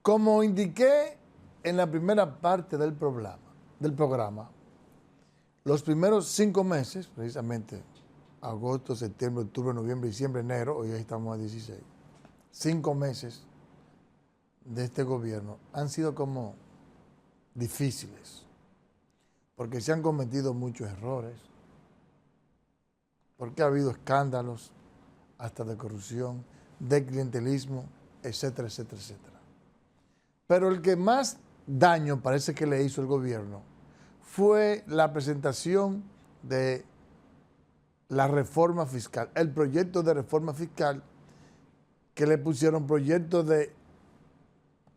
Como indiqué en la primera parte del programa, los primeros 5 meses, precisamente agosto, septiembre, octubre, noviembre, diciembre, enero, hoy estamos a 16, 5 meses de este gobierno han sido como difíciles, porque se han cometido muchos errores, porque ha habido escándalos, hasta de corrupción, de clientelismo, etcétera, etcétera, etcétera. Pero el que más daño parece que le hizo el gobierno fue la presentación de la reforma fiscal, el proyecto de reforma fiscal que le pusieron proyecto de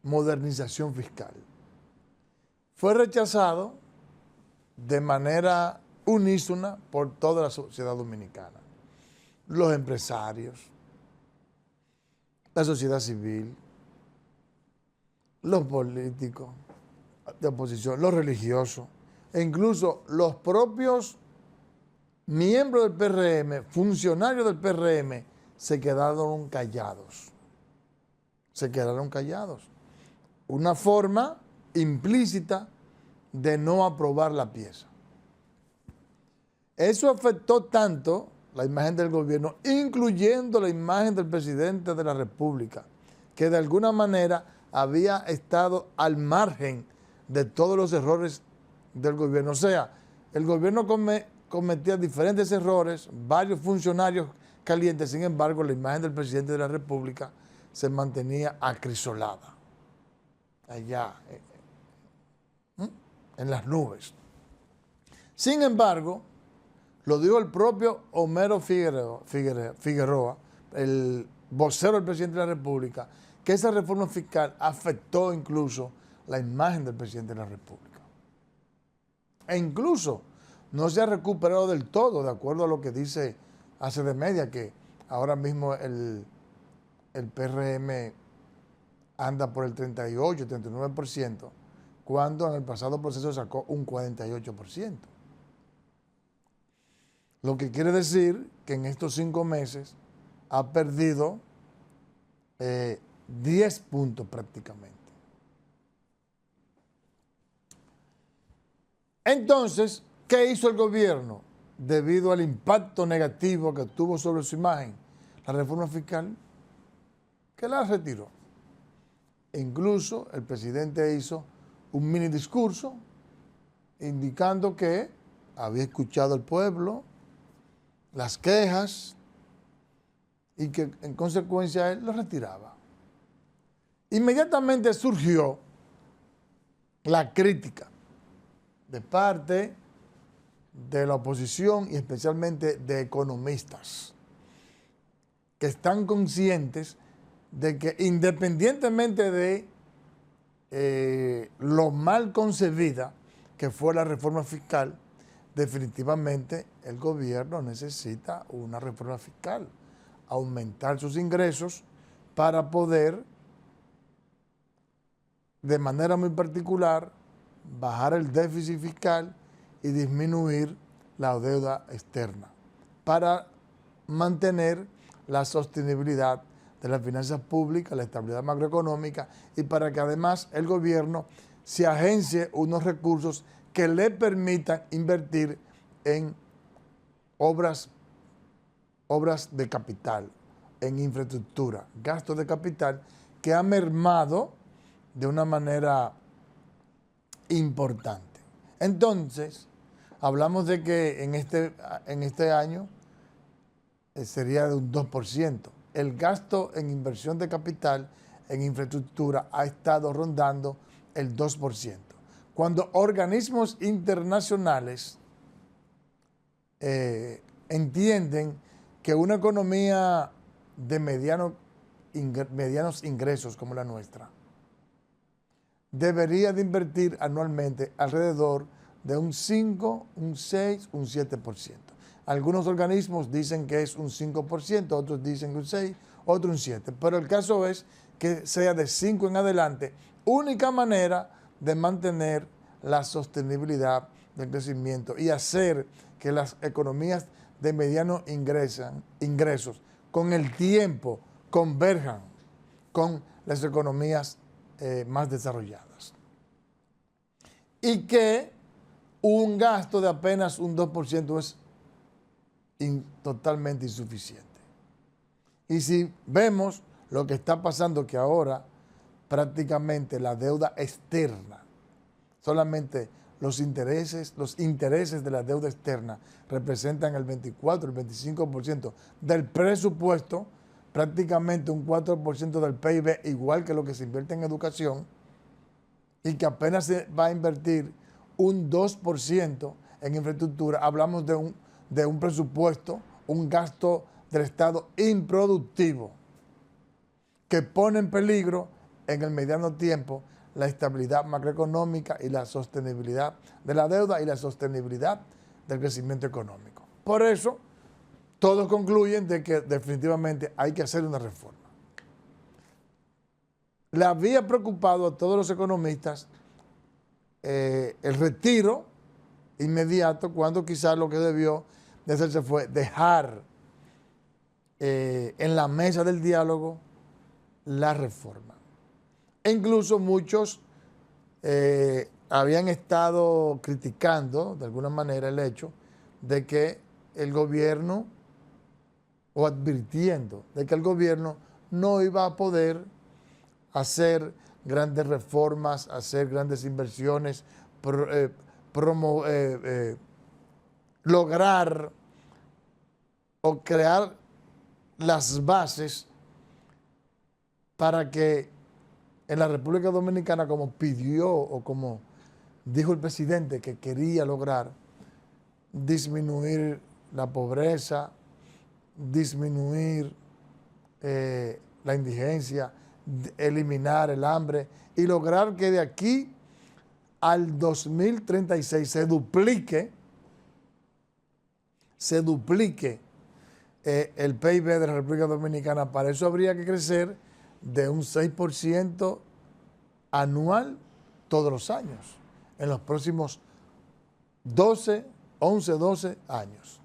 modernización fiscal. Fue rechazado de manera unísona por toda la sociedad dominicana, los empresarios, la sociedad civil, los políticos de oposición, los religiosos, e incluso los propios miembros del PRM, funcionarios del PRM, se quedaron callados. Se quedaron callados. Una forma implícita de no aprobar la pieza. Eso afectó tanto la imagen del gobierno, incluyendo la imagen del presidente de la República, que de alguna manera había estado al margen de todos los errores del gobierno. O sea, el gobierno cometía diferentes errores, varios funcionarios calientes, sin embargo, la imagen del presidente de la República se mantenía acrisolada, allá, en las nubes. Sin embargo, lo dijo el propio Homero Figueroa, el vocero del presidente de la República, que esa reforma fiscal afectó incluso la imagen del presidente de la República. E incluso no se ha recuperado del todo, de acuerdo a lo que dice ACDemedia, que ahora mismo el PRM anda por el 38, 39%, cuando en el pasado proceso sacó un 48%. Lo que quiere decir que en estos 5 meses ha perdido 10 puntos prácticamente. Entonces, ¿qué hizo el gobierno? Debido al impacto negativo que tuvo sobre su imagen, la reforma fiscal, que la retiró. Incluso el presidente hizo un mini discurso indicando que había escuchado al pueblo, las quejas, y que en consecuencia él lo retiraba. Inmediatamente surgió la crítica de parte de la oposición y especialmente de economistas que están conscientes de que independientemente de lo mal concebida que fue la reforma fiscal, definitivamente el gobierno necesita una reforma fiscal, aumentar sus ingresos para poder, de manera muy particular, bajar el déficit fiscal y disminuir la deuda externa para mantener la sostenibilidad de las finanzas públicas, la estabilidad macroeconómica y para que además el gobierno se agencie unos recursos que le permitan invertir en obras de capital, en infraestructura, gastos de capital que ha mermado de una manera importante. Entonces, hablamos de que en este año sería de un 2%. El gasto en inversión de capital, en infraestructura, ha estado rondando el 2%. Cuando organismos internacionales entienden que una economía de medianos ingresos como la nuestra debería de invertir anualmente alrededor de un 5, un 6, un 7%. Algunos organismos dicen que es un 5%, otros dicen que un 6, otros un 7%. Pero el caso es que sea de 5 en adelante, única manera de mantener la sostenibilidad del crecimiento y hacer que las economías de medianos ingresos con el tiempo converjan con las economías más desarrolladas. Y que un gasto de apenas un 2% es totalmente insuficiente. Y si vemos lo que está pasando, que ahora prácticamente la deuda externa, solamente los intereses de la deuda externa representan el 24, el 25% del presupuesto, prácticamente un 4% del PIB, igual que lo que se invierte en educación, y que apenas se va a invertir un 2% en infraestructura. Hablamos de un presupuesto, un gasto del Estado improductivo, que pone en peligro en el mediano tiempo la estabilidad macroeconómica y la sostenibilidad de la deuda y la sostenibilidad del crecimiento económico. Por eso, todos concluyen de que definitivamente hay que hacer una reforma. Le había preocupado a todos los economistas el retiro inmediato, cuando quizás lo que debió de hacerse fue dejar en la mesa del diálogo la reforma. E incluso muchos habían estado criticando de alguna manera el hecho de que el gobierno, o advirtiendo de que el gobierno no iba a poder hacer grandes reformas, hacer grandes inversiones, lograr o crear las bases para que en la República Dominicana, como pidió o como dijo el presidente que quería lograr, disminuir la pobreza, disminuir la indigencia, eliminar el hambre y lograr que de aquí al 2036 se duplique el PIB de la República Dominicana. Para eso habría que crecer de un 6% anual todos los años, en los próximos 12 años.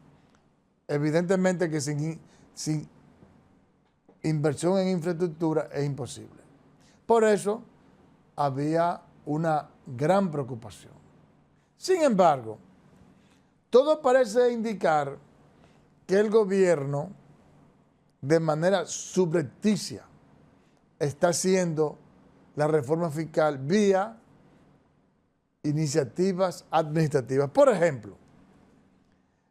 Evidentemente que sin inversión en infraestructura es imposible. Por eso había una gran preocupación. Sin embargo, todo parece indicar que el gobierno, de manera subrepticia, está haciendo la reforma fiscal vía iniciativas administrativas. Por ejemplo,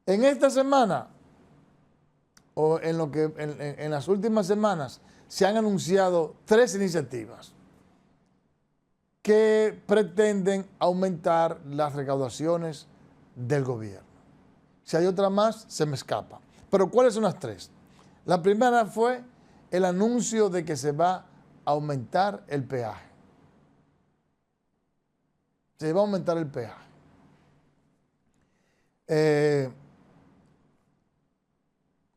en esta semana o en las últimas semanas se han anunciado 3 iniciativas que pretenden aumentar las recaudaciones del gobierno. Si hay otra más, se me escapa. Pero ¿cuáles son las 3? La primera fue el anuncio de que se va a aumentar el peaje. Se va a aumentar el peaje.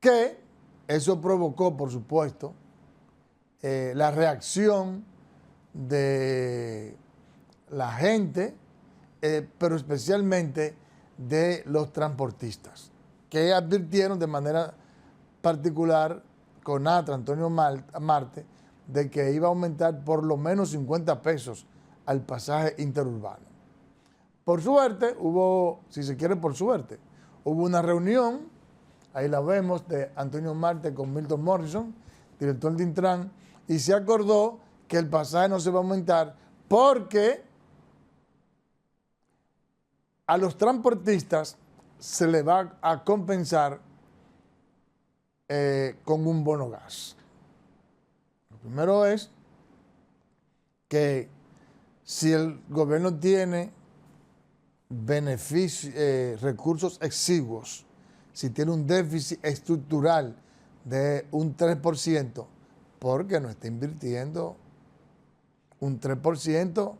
Que eso provocó, por supuesto, la reacción de la gente, pero especialmente de los transportistas, que advirtieron de manera particular con Antonio Marte, de que iba a aumentar por lo menos 50 pesos al pasaje interurbano. Por suerte, si se quiere por suerte, hubo una reunión, ahí la vemos, de Antonio Marte con Milton Morrison, director de Intran, y se acordó que el pasaje no se va a aumentar porque a los transportistas se le va a compensar con un bono gas. Lo primero es que si el gobierno tiene recursos exiguos, si tiene un déficit estructural de un 3%, porque no está invirtiendo un 3%,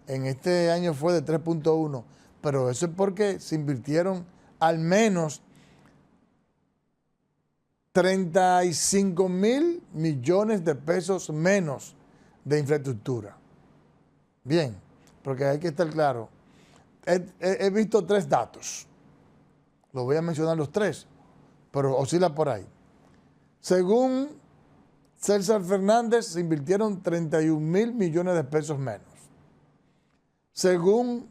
en este año fue de 3.1%, pero eso es porque se invirtieron al menos 35,000 millones de pesos menos de infraestructura. Bien, porque hay que estar claro. He visto 3 datos. Los voy a mencionar los 3, pero oscila por ahí. Según César Fernández se invirtieron 31.000 millones de pesos menos. Según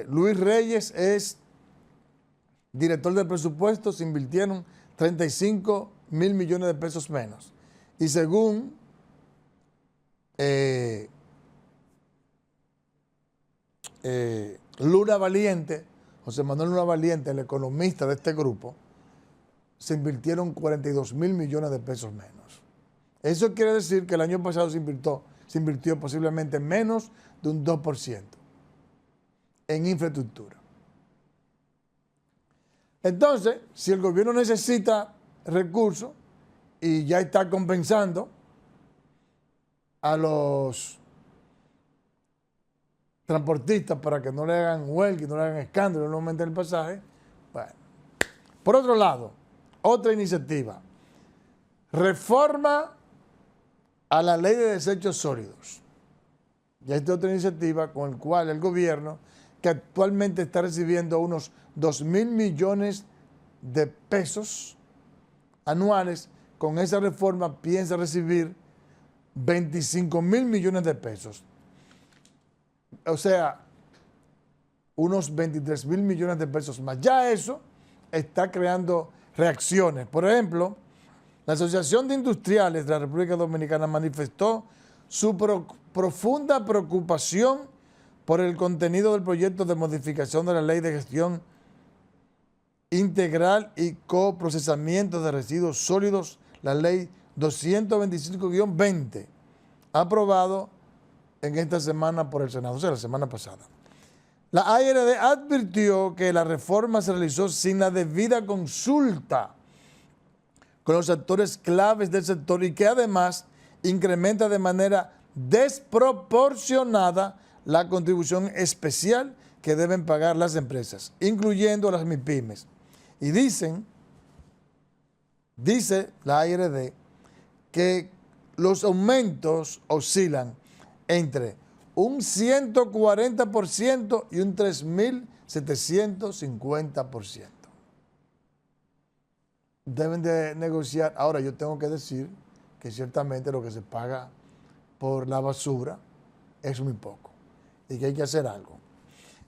Luis Reyes, es director de presupuesto, se invirtieron 35.000 millones de pesos menos. Y según Luna Valiente, José Manuel Luna Valiente, el economista de este grupo, se invirtieron 42.000 millones de pesos menos. Eso quiere decir que el año pasado se invirtió posiblemente menos de un 2% en infraestructura. Entonces, si el gobierno necesita recursos y ya está compensando a los transportistas para que no le hagan huelga y no le hagan escándalo, no aumenten el pasaje, bueno. Por otro lado, otra iniciativa, reforma a la ley de desechos sólidos. Ya esta otra iniciativa con la cual el gobierno, que actualmente está recibiendo unos 2.000 millones de pesos anuales, con esa reforma piensa recibir 25.000 millones de pesos. O sea, unos 23.000 millones de pesos más. Ya eso está creando reacciones. Por ejemplo, la Asociación de Industriales de la República Dominicana manifestó su profunda preocupación por el contenido del proyecto de modificación de la Ley de Gestión Integral y Coprocesamiento de Residuos Sólidos, la Ley 225-20, aprobado en esta semana por el Senado, o sea, la semana pasada. La ARD advirtió que la reforma se realizó sin la debida consulta con los actores claves del sector y que además incrementa de manera desproporcionada la contribución especial que deben pagar las empresas, incluyendo las MIPYMES. Y dice la ARD que los aumentos oscilan entre un 140% y un 3.750%. Deben de negociar. Ahora yo tengo que decir que ciertamente lo que se paga por la basura es muy poco y que hay que hacer algo.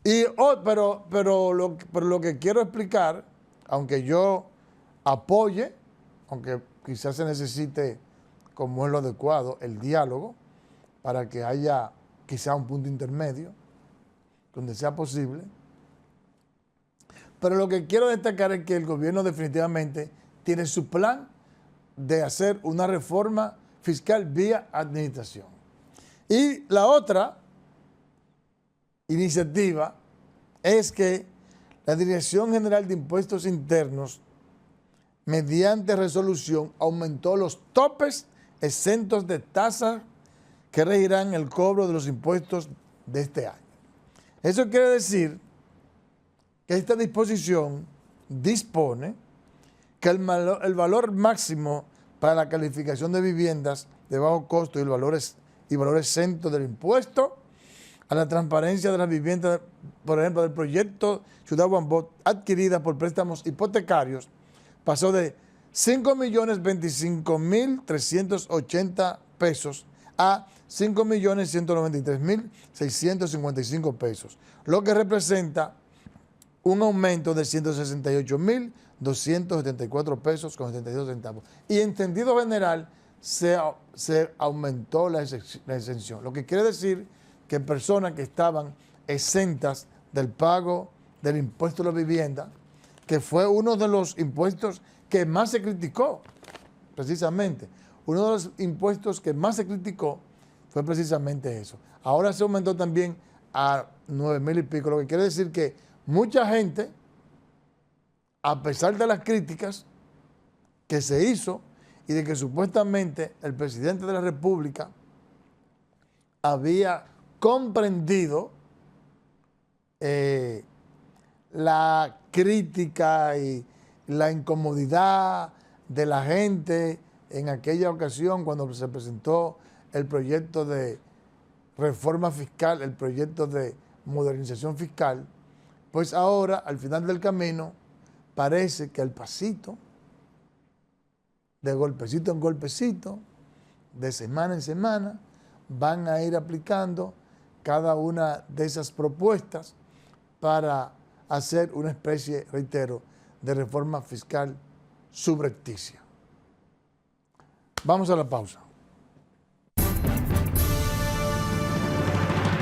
Pero lo que quiero explicar, aunque yo apoye, aunque quizás se necesite, como es lo adecuado, el diálogo, para que haya quizá un punto intermedio, donde sea posible. Pero lo que quiero destacar es que el gobierno definitivamente tiene su plan de hacer una reforma fiscal vía administración. Y la otra iniciativa es que la Dirección General de Impuestos Internos, mediante resolución, aumentó los topes exentos de tasas que regirán el cobro de los impuestos de este año. Eso quiere decir que esta disposición dispone que el valor máximo para la calificación de viviendas de bajo costo y valor exento del impuesto a la transparencia de las viviendas, por ejemplo, del proyecto Ciudad Guambó, adquiridas por préstamos hipotecarios, pasó de 5.025.380 pesos a 5.193.655 pesos, lo que representa un aumento de 168.274 pesos con 72 centavos. Y en sentido general se aumentó la exención, lo que quiere decir que personas que estaban exentas del pago del impuesto a la vivienda, que fue uno de los impuestos que más se criticó, precisamente, uno de los impuestos que más se criticó fue precisamente eso. Ahora se aumentó también a 9.000 y pico, lo que quiere decir que mucha gente, a pesar de las críticas que se hizo y de que supuestamente el presidente de la República había comprendido la crítica y la incomodidad de la gente en aquella ocasión cuando se presentó el proyecto de reforma fiscal, el proyecto de modernización fiscal, pues ahora, al final del camino, parece que al pasito de golpecito en golpecito, de semana en semana, van a ir aplicando cada una de esas propuestas para hacer una especie, reitero, de reforma fiscal subrepticia. Vamos a la pausa.